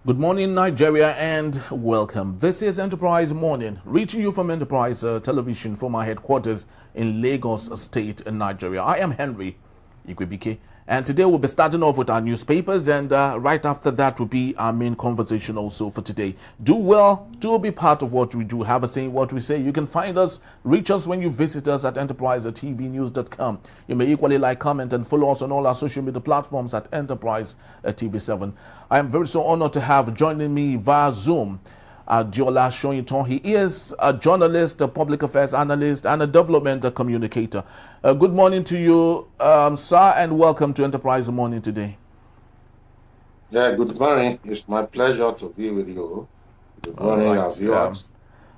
Good morning, Nigeria, and welcome. This is Enterprise Morning, reaching you from Enterprise Television from our headquarters in Lagos State, in Nigeria. I am Henry Ikwebike, and today we'll be starting off with our newspapers, and right after that will be our main conversation also for today. Do well to be part of what we do. Have a say in what we say. You can find us, reach us when you visit us at enterprisetvnews.com. You may equally like, comment, and follow us on all our social media platforms at Enterprise TV7. I am very so honored to have joining me via Zoom Oluwaseyi. He is a journalist, a public affairs analyst, and a development communicator. Good morning to you, sir, and welcome to Enterprise Morning today. Yeah, good morning. It's my pleasure to be with you. Good morning, our viewers.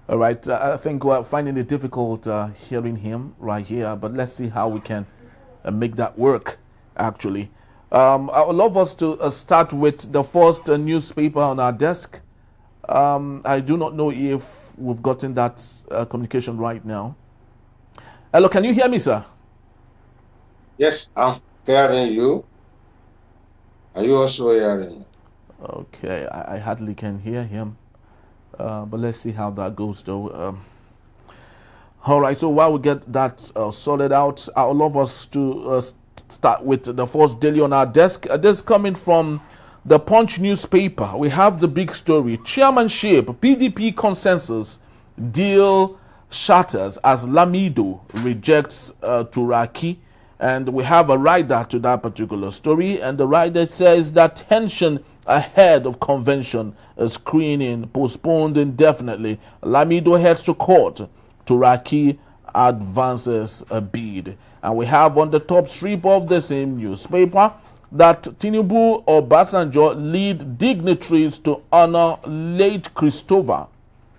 All right, I think we're finding it difficult hearing him right here, but let's see how we can make that work, actually. I would love us to start with the first newspaper on our desk. I do not know if we've gotten that communication right now. Hello, can you hear me, sir? Yes, I'm hearing you. Are you also hearing me? Okay, I hardly can hear him. But let's see how that goes, though. All right, so while we get that sorted out, I would love us to start with the first daily on our desk. This is coming from the Punch newspaper. We have the big story. Chairmanship, PDP consensus, deal shatters as Lamido rejects Turaki. And we have a rider to that particular story. And the rider says that tension ahead of convention screening postponed indefinitely. Lamido heads to court. Turaki advances a bid. And we have on the top strip of the same newspaper that Tinubu or Obasanjo lead dignitaries to honor late Christopher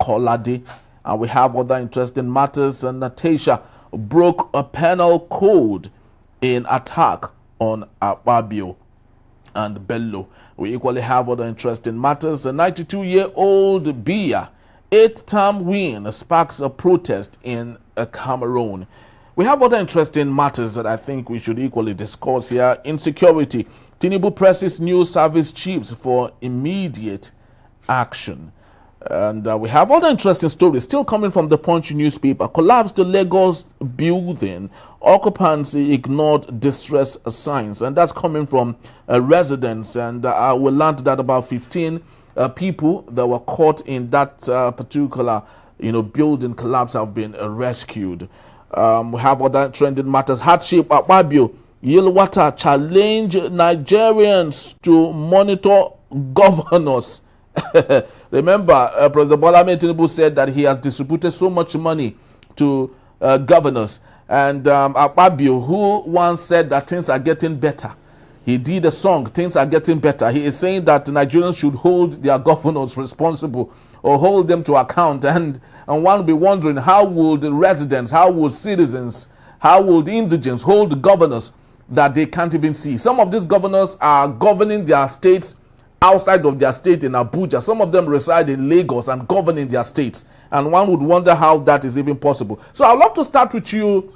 Kolade. And we have other interesting matters. And Natasha broke a penal code in attack on Akpabio and Bello. We equally have other interesting matters. A 92-year-old Biya 8-term win sparks a protest in Cameroon. We have other interesting matters that I think we should equally discuss here. Insecurity. Tinubu presses new service chiefs for immediate action. And we have other interesting stories still coming from the Punch newspaper. Collapsed the Lagos building. Occupancy ignored distress signs. And that's coming from residents. And we learned that about 15 people that were caught in that particular building collapse have been rescued. We have other trending matters. Hardship at Babio. Yelwata challenge Nigerians to monitor governors. Remember, President Bola Ahmed Tinubu said that he has distributed so much money to governors. And Akpabio, who once said that things are getting better, he did a song, Things Are Getting Better. He is saying that Nigerians should hold their governors responsible or hold them to account. And one will be wondering, how would residents, how would citizens, how would indigents hold governors that they can't even see? Some of these governors are governing their states outside of their state in Abuja. Some of them reside in Lagos and govern in their states. And one would wonder how that is even possible. So I'd love to start with you,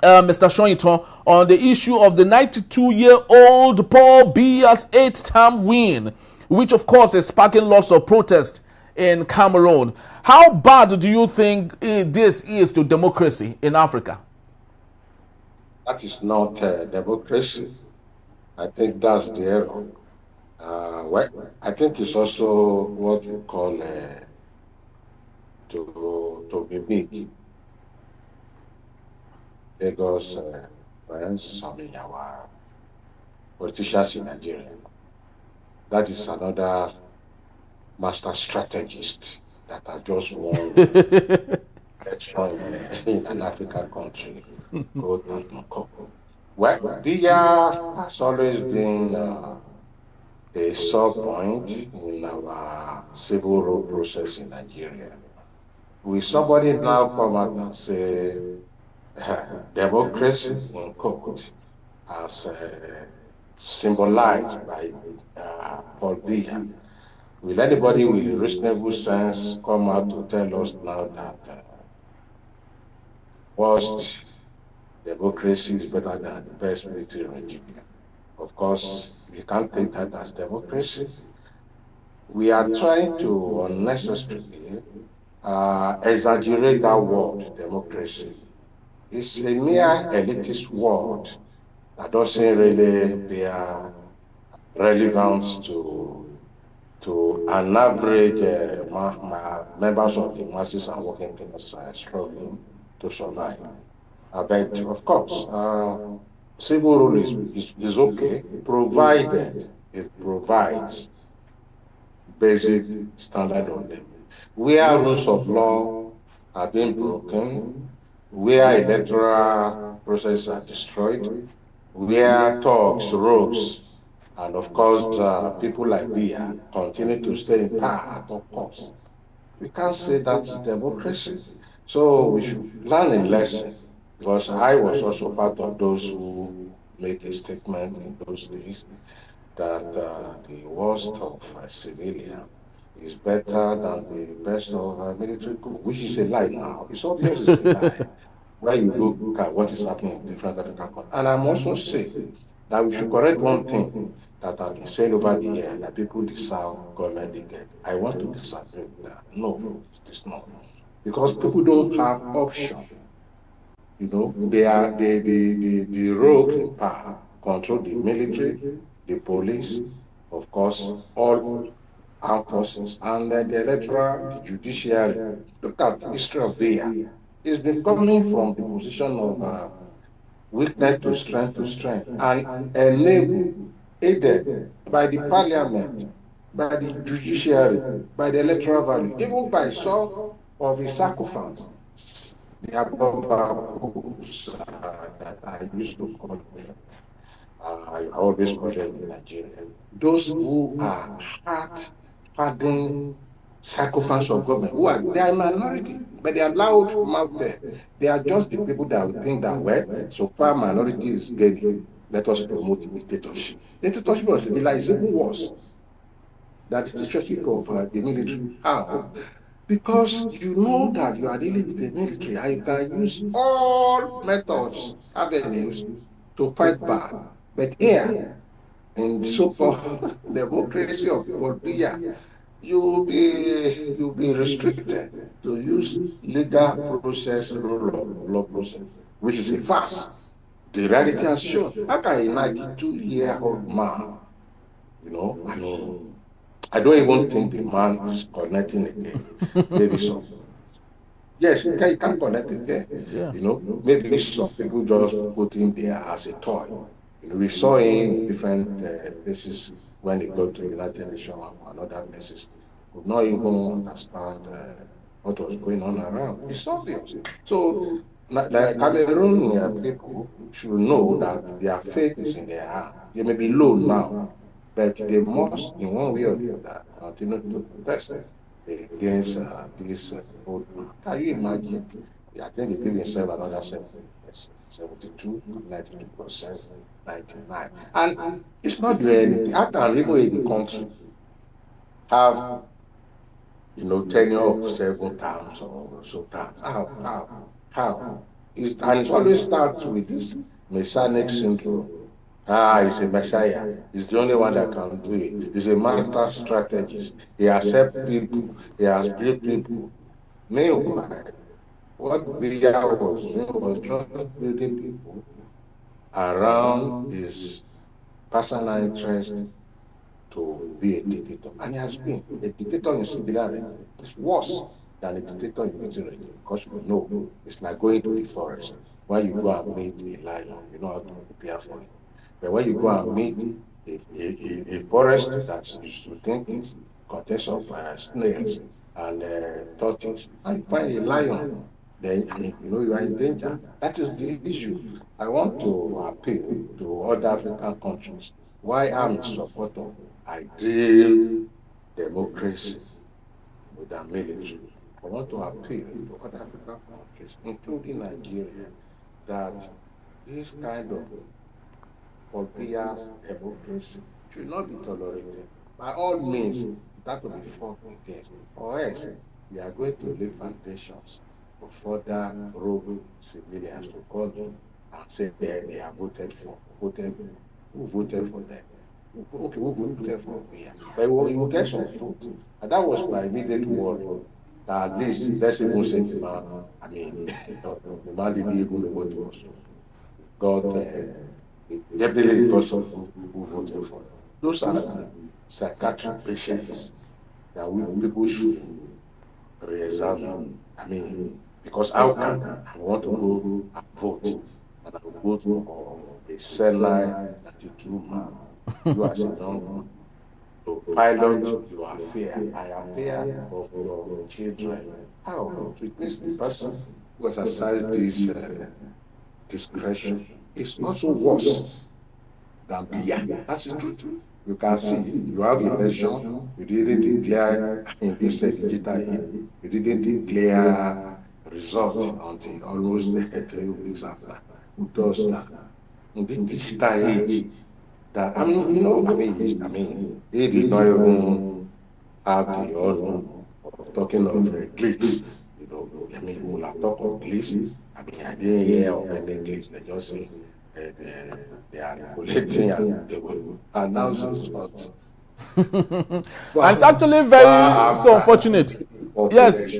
Mr. Shoyinton, on the issue of the 92-year-old Paul Biya's 8-term win, which of course is sparking lots of protest in Cameroon. How bad do you think this is to democracy in Africa? That is not democracy. I think that's the error. Well, I think it's also what you call to be big. Lagos, friends, some in our politicians in Nigeria. That is another master strategist that are just one in an African country. Well, Biya has always been a sore point in our civil law process in Nigeria. Will somebody now come out and say democracy in court as symbolized by Paul Biya? Will anybody with reasonable sense come out to tell us now that worst democracy is better than the best military regime? Of course, we can't take that as democracy. We are trying to unnecessarily exaggerate that word, democracy. It's a mere elitist word that doesn't really bear relevance to an average members of the masses and working class struggling to survive. But of course, civil rule is okay, provided it provides basic standard of living. Where rules of law are being broken, where electoral processes are destroyed, where thugs, rogues, and of course, people like Bia continue to stay in power at all costs. We can't say that is democracy. So we should learn a lesson because I was also part of those who make a statement in those days that the worst of a civilian is better than the best of a military coup, which is a lie now. It's obvious it's a lie when you look at what is happening in different African countries. And I'm also saying that we should correct one thing that have been said over the year that people deserve government decade. I want to disagree with that. No, it is not. Because people don't have option. You know, they are the rogue in power control the military, the police, of course, all armed forces, and the electoral, the judiciary. Look at history of Beia. It's been coming from the position of weakness to strength, and enabled, aided by the parliament, by the judiciary, by the electoral value, even by some of his sacrifice, the abakus that I used to call them. I always call them in Nigeria. Those who are hard-hardened sycophants of government, they are a minority, but they are loud mouthed. They are just the people that will think that, well, so far minority is gaining, let us promote dictatorship. Dictatorship of Sibila is even worse than the dictatorship of the military. How? Because you know that you are dealing with the military and you can use all methods, avenues to fight back. But here, in the so-called democracy of Bolivia, you'll be restricted to use legal process, rule of law process, which is a farce. The reality has shown. How can a 92-year-old man, I mean, I don't even think the man is connecting again. Maybe some. Yes, he can connect again. Yeah. Maybe some people just put him there as a toy. We saw him in different places when he got to United Nations and other places. He could not even understand what was going on around. It's obvious. So, the Cameroon people should know that their fate is in their hand. They may be low now, but they must, in one way or the other, continue to protest against this old man. Can you imagine? I think they give himself another 7%, 72, 92%, 99. And it's not doing anything. How can even in the country have, tenure of 7 terms or so terms? How? And it always starts with this messianic syndrome. He's a messiah. He's the only one that can do it. He's a master strategist. He accepts people. He has built people. Meanwhile, what Biya was doing was just building people around his personal interest to be a dictator. And he has been a dictator in civilian regime. It's worse than a dictator in military regime because we know it's like going to the forest. When you go and meet a lion, you know how to prepare for it. But when you go and meet a forest that you think is contains of snails and tortoise, and you find a lion, then you are in danger. That is the issue. I want to appeal to other African countries why I'm in support of ideal democracy with the military. I want to appeal to other African countries, including Nigeria, that this kind of Polybius democracy should not be tolerated. By all means, it has to be fought against, or else we are going to lay foundations for further rogue civilians to come in and say they have voted for, who voted for them. Okay, we'll vote for here. But he will get some votes. And that was my immediate worry. That at least, let's even say the man, I mean, the man didn't even know what he was doing. Got, he definitely got some people who voted for him. Those are the psychiatric patients that we people should re-examine. I mean, because how can I want to go and vote, and I will vote for a Senai 92 man? You as a young man, to pilot your affair, I affair of your children. How? So it means the person who exercise this discretion is also worse than beer. That's the truth. You can see you have election, you didn't declare in this digital age, you didn't declare result until almost 3 weeks after. Who does that? In this digital age, that I mean, he did not even have the honor of talking of glitz. I mean, we will have talked of glitz. I mean, I didn't hear of any glitz. They just say they are regulating and they will announce results And it's actually very so unfortunate. Yes,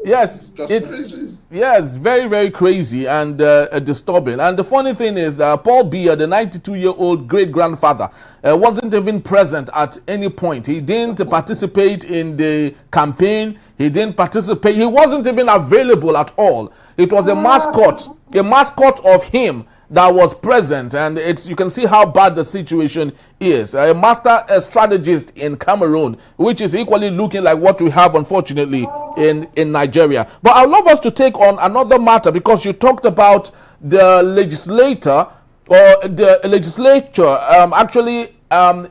yes, it's yes, very very crazy and disturbing. And the funny thing is that Paul Biya, the 92-year-old great grandfather, wasn't even present at any point. He didn't participate in the campaign. He didn't participate. He wasn't even available at all. It was a mascot of him that was present, and it's you can see how bad the situation is. A master strategist in Cameroon, which is equally looking like what we have unfortunately in Nigeria. But I'd love us to take on another matter, because you talked about the legislator or the legislature actually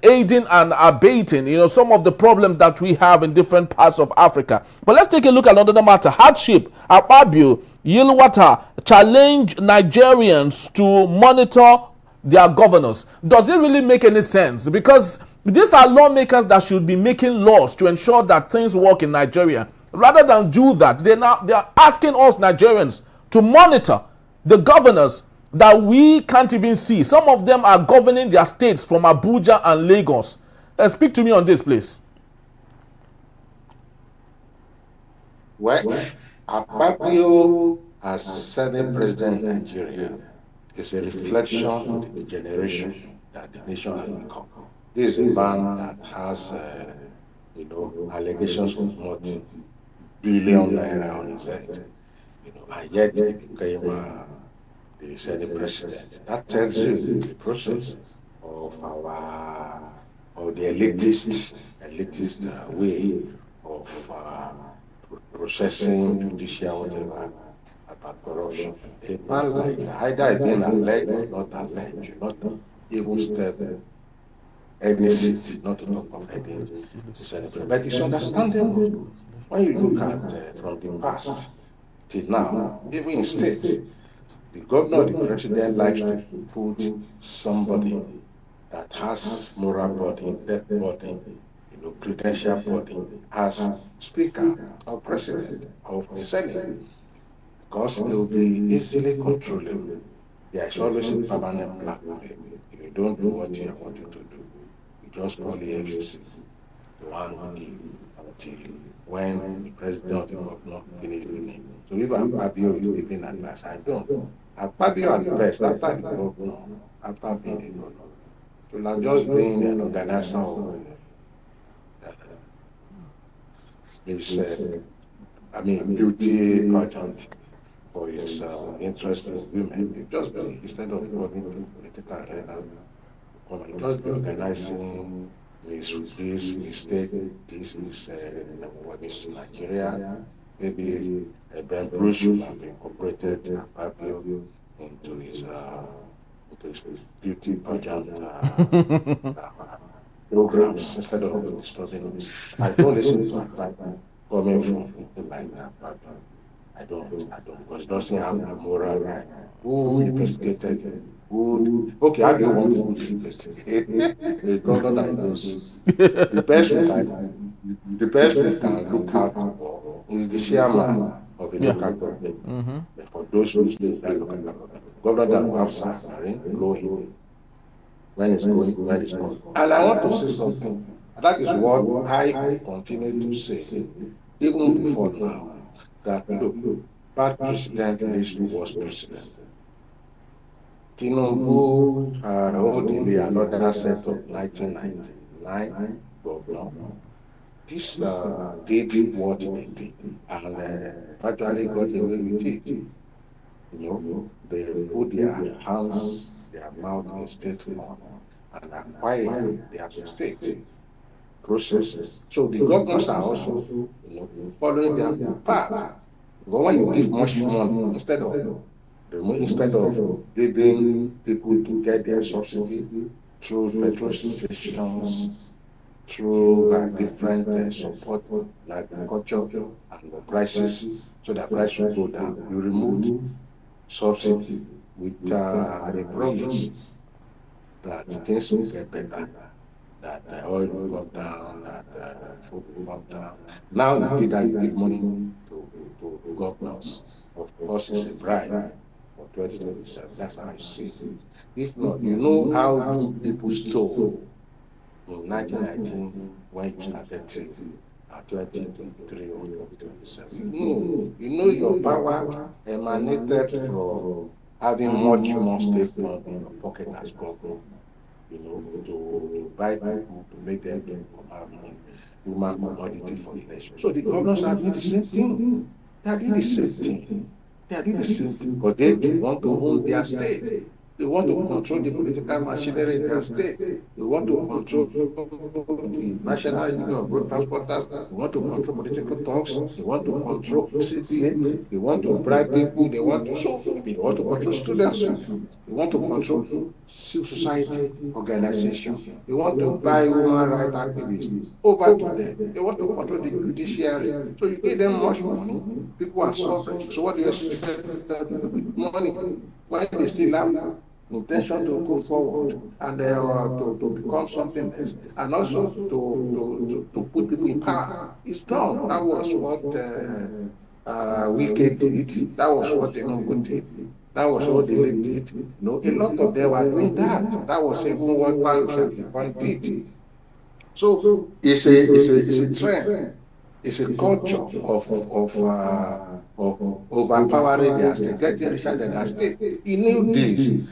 aiding and abating, some of the problems that we have in different parts of Africa. But let's take a look at another matter. Hardship, Akpabio, Yilwata challenge Nigerians to monitor their governors. Does it really make any sense? Because these are lawmakers that should be making laws to ensure that things work in Nigeria. Rather than do that, they are asking us Nigerians to monitor the governors that we can't even see. Some of them are governing their states from Abuja and Lagos. Speak to me on this, please. Well, Akpabio, as Senate President in Nigeria, is a reflection of the degeneration that the nation has become. This is a man that has, allegations of multi-billion naira on his head, and yet he became the Senate President. That tells you the process of the elitist way of processing judicial whatever about corruption. A man like that, either being alleged or not alleged, should not even step any seat, not to talk of any senator. But it's understandable when you look at from the past till now, even in states, the governor, the president likes to put somebody that has moral body, debt body, credential body as speaker or president of the Senate, because it will be easily controllable. There is always a permanent blackmail. If you don't do what you want you to do, you just call the FCC, the one you until when the president or the governor finish with him. So if Akpabio is giving advice, I don't. Akpabio at best, after the governor, after being the governor, should have just been an organizer of his, beauty pageant for his interest in women. It just be, instead of going to political arena, just be organizing this mistake, this is what is Nigeria. Maybe Ben Bruce should have incorporated Akpabio into his beauty pageant programs instead of disturbing us. I don't listen to Akpabio coming from people like that. I don't, because it doesn't have the moral right. Who investigated it? Okay, how do you want to investigate a governor that knows? The best we can look out for is the chairman of the local government. But for those who stay in that local government, governor that will have submarine, know him. when it's gone. And I want to say something. That is what I continue to say, even before now, that look, bad president leads to worse president. Tinubu Odili, another set of 1999 governor. This did what they did and actually got away with it. They put their hands, their mouth in state fund and acquire their state processes. So the governors are also, following their path. But when you give much money, instead of giving people to get their subsidy through petrol stations, through different support like agriculture and the prices, so the price will go down. You removed subsidy with the promise that things will get better, that oil will come down, that food will come down. Now you did that, you give money to governors. Of course, it's a bribe for 2027. That's how I see it. If not, you know how people stole in 1919 when you started till 2023 or 2027. You know your power emanated from having much more state fund in your pocket as government, to buy people, to make them become human commodity for the nation. So the governors are doing the same thing. They are doing the same thing. They are doing the same thing. But they want to own their state. They want to control the political machinery in their state. They want to control the National Union of Road Transporters. They want to control political talks. They want to control CPA. They want to bribe people. They want to control students. They want to control civil society organizations. They want to buy human rights activists over to them. They want to control the judiciary. So you give them much money. People are suffering. So what do you expect them to do with money when they still have intention to go forward and to become something else, and also to put people in power? It's done. That was what Wike did. That was what Tinubu did. That was what they did. A lot of them were doing that. That was even what Payo did. So it's a trend. It's a culture of overpowering their state, getting richer than their state. He knew this.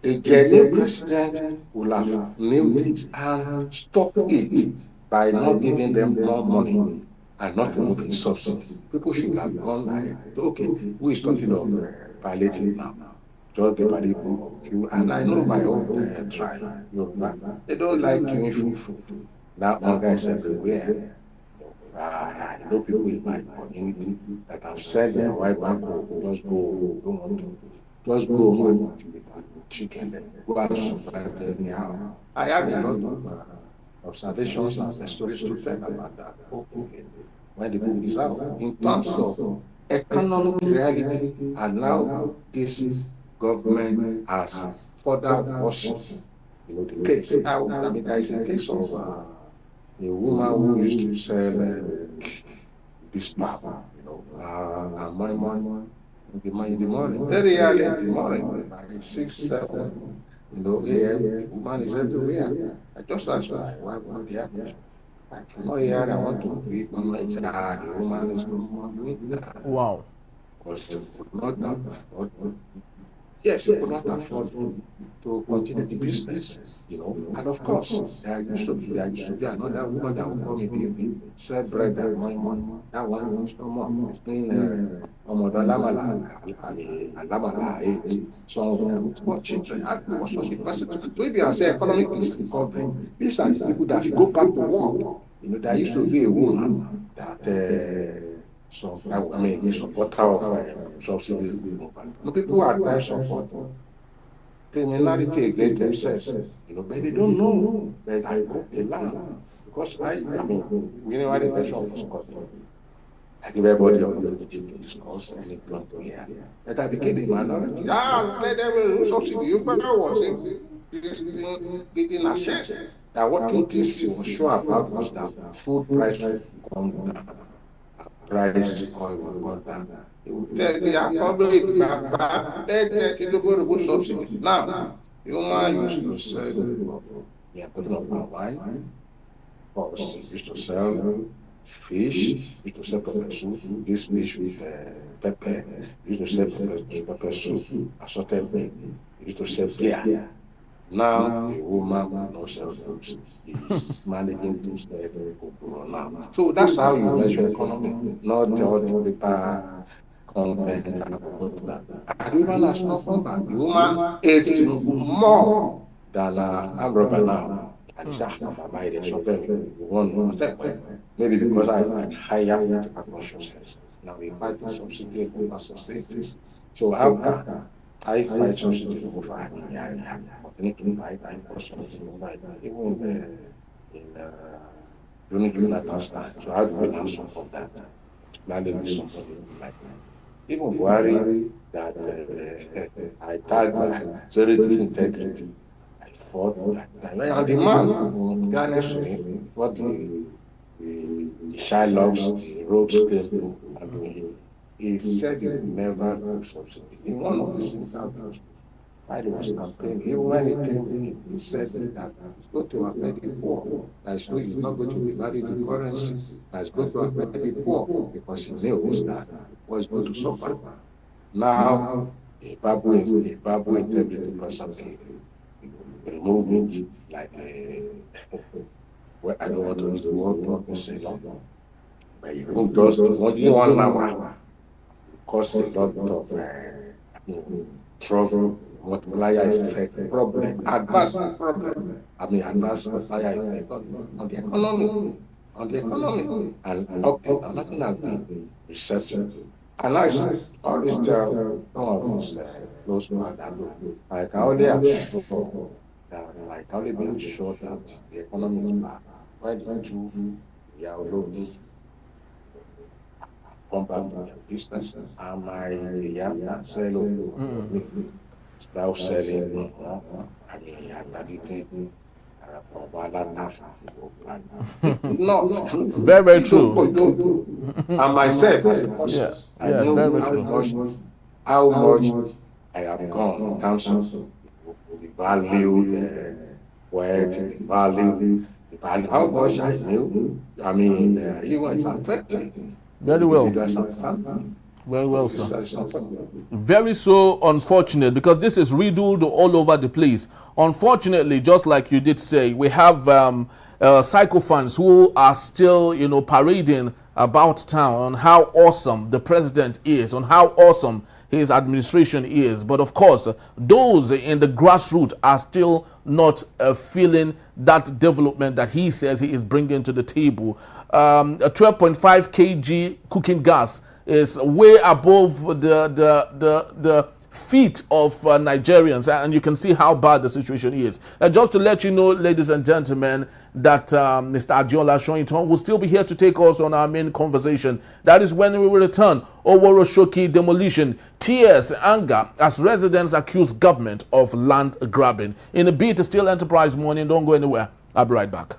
A genuine president will have knew this and stop it by not giving them more money and not removing subsidy. People should have gone ahead. Okay, who is talking of palliative now? Just the palliative. And I know my own tribe, Yoruba. They don't like queuing for food. Now hunger is everywhere. I know people in my community that have said their wife back home, just go, don't want to. Just go home and chicken and go and survive anyhow. I have a lot of observations and stories to tell about that. Okay, when the book is out. In terms of economic reality, and now this government has further worsened, the case. I mean, there is a case of a woman who used to sell this pap, and my in the morning, very early in the morning, by 6, 7, AM, the woman is everywhere. I just asked my wife what happened. Here, I want to read my child. The woman is no more doing that. Wow. Because she could not afford. Yes, she could not afford to continue the business, And of course, there used to be another woman that would come in the evening, sell bread and money. That one is no more. It's been Lamala age. Some of them with 4 children. And was such a person. So if you say economic is recovering, these are the people that should go back to work. There used to be a woman that a supporter of subsidy. People are trying to support criminality against themselves, but they don't know that I hope they learn. Because we never the nation was coming. I give everybody opportunity to discuss any plan to hear. But I became the minority. Let them subsidy. You was getting a chance. That what two things she was sure about was that food price will come down. Price oil will go down. They will tell me, I'm probably let Tinubu remove subsidy. Now, The woman used to sell, we are talking about wine, because she used to sell fish, used to sell pepper soup, this fish with pepper, used to sell pepper soup, assorted meat, used to sell beer. Now the woman will not sell those. Is managing to sell okuro now. So that's how you measure economy, not all the paper content about that. And the woman has not come back. The woman hates Tinubu more than armed robber now. And he said, "Ah, Baba, there's something we want." I said, well, maybe because I had higher political consciousness. Now we fight the subsidy over societies. So how can I fight subsidy over? I mean, I continue to fight. I got subsidy over it, even in during Jonathan's time. So how do we now support that? Particularly with somebody like even Buhari that I tagged my authority integrity. I fought that time. And the man, to be honest with him, what the Shylocks, the Rogues Temple, and he said he would never do subsidy. In one of his interviews, while he was campaigning, even when he came in, he said that it's going to affect the poor. That is he's not going to devalue the currency. That is going to affect the poor because he knows that the poor is going to suffer. Now, a Babu integrity person remove it like well, I don't want to use the word prophecy, no, but you remove just only 1 hour cause a lot of trouble, multiplier effect problem, adverse problem. I mean, adverse multiplier effect on the economy, and up till now, nothing has been researched. And I always tell some of these close ones that look, I can only assure that I can only be assured that the economy is bad. When the two we are already come back to their business, and my young and sell start selling, I mean, I targeted and it did not. I mean, Very, very you don't, true. you don't. And myself as a person, Yeah, I yeah, know very true. how much I have gone in terms of the value, the wealth, the value, how much I knew. I mean, even it's affecting Very well. individuals and family. Very So well, this sir. is unfortunate. Very so unfortunate because this is riddled all over the place. Unfortunately, just like you did say, we have sycophants who are still, parading about town on how awesome the president is, on how awesome his administration is. But of course, those in the grassroots are still not feeling that development that he says he is bringing to the table. A 12.5 kg cooking gas is way above the feet of Nigerians, and you can see how bad the situation is. Just to let you know, ladies and gentlemen, that Mr. Adiola Shoyinton will still be here to take us on our main conversation. That is when we will return. Oworonshoki demolition, tears, anger as residents accuse government of land grabbing. In a bit, still Enterprise Morning. Don't go anywhere. I'll be right back.